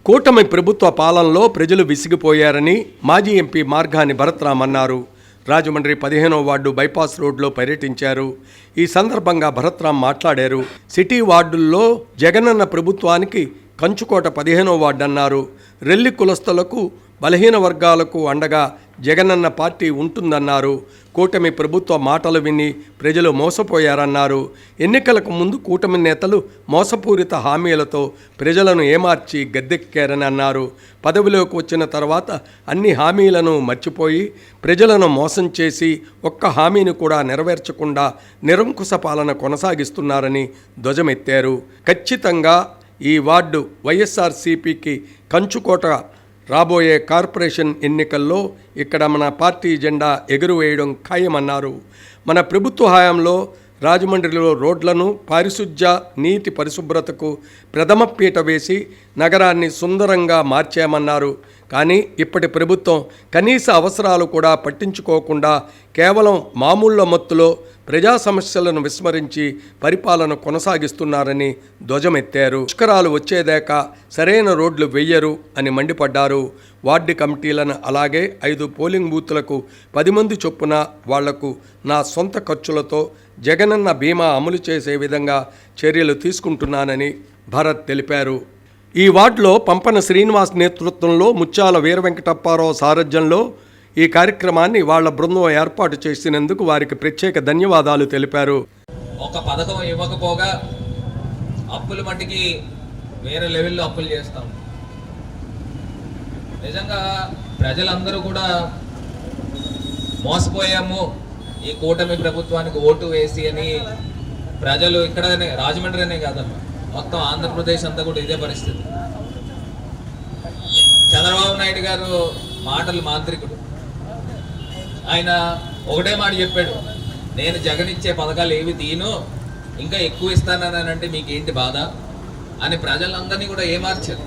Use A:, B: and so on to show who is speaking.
A: కూటమి ప్రభుత్వ పాలనలో ప్రజలు విసిగిపోయారని మాజీ ఎంపీ మార్గాని భరత్రామ్ అన్నారు. రాజమండ్రి 15వ వార్డు బైపాస్ రోడ్లో పర్యటించారు. ఈ సందర్భంగా భరత్రామ్ మాట్లాడారు. సిటీ వార్డుల్లో జగనన్న ప్రభుత్వానికి కంచుకోట 15వ వార్డు అన్నారు. రెల్లి కులస్తులకు, బలహీన వర్గాలకు అండగా జగనన్న పార్టీ ఉంటుందన్నారు. కూటమి ప్రభుత్వ మాటలు విని ప్రజలు మోసపోయారన్నారు. ఎన్నికలకు ముందు కూటమి నేతలు మోసపూరిత హామీలతో ప్రజలను ఏమార్చి గద్దెక్కారని అన్నారు. పదవిలోకి వచ్చిన తర్వాత అన్ని హామీలను మర్చిపోయి ప్రజలను మోసం చేసి ఒక్క హామీని కూడా నెరవేర్చకుండా నిరంకుశ పాలన కొనసాగిస్తున్నారని ధ్వజమెత్తారు. ఖచ్చితంగా ఈ వార్డు వైఎస్ఆర్సీపీకి కంచుకోట. రాబోయే కార్పొరేషన్ ఎన్నికల్లో ఇక్కడ మన పార్టీ జెండా ఎగురవేయడం ఖాయమన్నారు. మన ప్రభుత్వ హయాంలో రాజమండ్రిలో రోడ్లను, పారిశుధ్య, నీటి పరిశుభ్రతకు ప్రథమ పీట వేసి నగరాన్ని సుందరంగా మార్చామన్నారు. కానీ ఇప్పటి ప్రభుత్వం కనీస అవసరాలు కూడా పట్టించుకోకుండా కేవలం మామూళ్ళ మత్తులో ప్రజా సమస్యలను విస్మరించి పరిపాలన కొనసాగిస్తున్నారని ధ్వజమెత్తారు. పుష్కరాలు వచ్చేదాకా సరైన రోడ్లు వెయ్యరు అని మండిపడ్డారు. వార్డు కమిటీలను అలాగే 5 పోలింగ్ బూతులకు 10 మంది చొప్పున వాళ్లకు నా సొంత ఖర్చులతో జగనన్న బీమా అమలు చేసే విధంగా చర్యలు తీసుకుంటున్నానని భరత్ తెలిపారు. ఈ వార్డులో పంపన శ్రీనివాస్ నేతృత్వంలో ముత్యాల వీర వెంకటప్పారావు సారథ్యంలో ఈ కార్యక్రమాన్ని వాళ్ళ బృందం ఏర్పాటు చేసినందుకు వారికి ప్రత్యేక ధన్యవాదాలు తెలిపారు.
B: ఒక పథకం ఇవ్వకపోగా అప్పుల మట్టికి వేరే లెవెల్లో అప్పులు చేస్తాం. నిజంగా ప్రజలందరూ కూడా మోసపోయాము ఈ కూటమి ప్రభుత్వానికి ఓటు వేసి అని ప్రజలు ఇక్కడనే, రాజమండ్రినే కాదమ్మా, మొత్తం ఆంధ్రప్రదేశ్ అంతా కూడా ఇదే పరిస్థితి. చంద్రబాబు నాయుడు గారు మాటలు మాంత్రికుడు. ఆయన ఒకటే మాట చెప్పాడు, నేను జగన్ ఇచ్చే పథకాలు ఏవి తీను, ఇంకా ఎక్కువ ఇస్తానని అంటే మీకేంటి బాధ అని ప్రజలందరినీ కూడా ఏమార్చారు.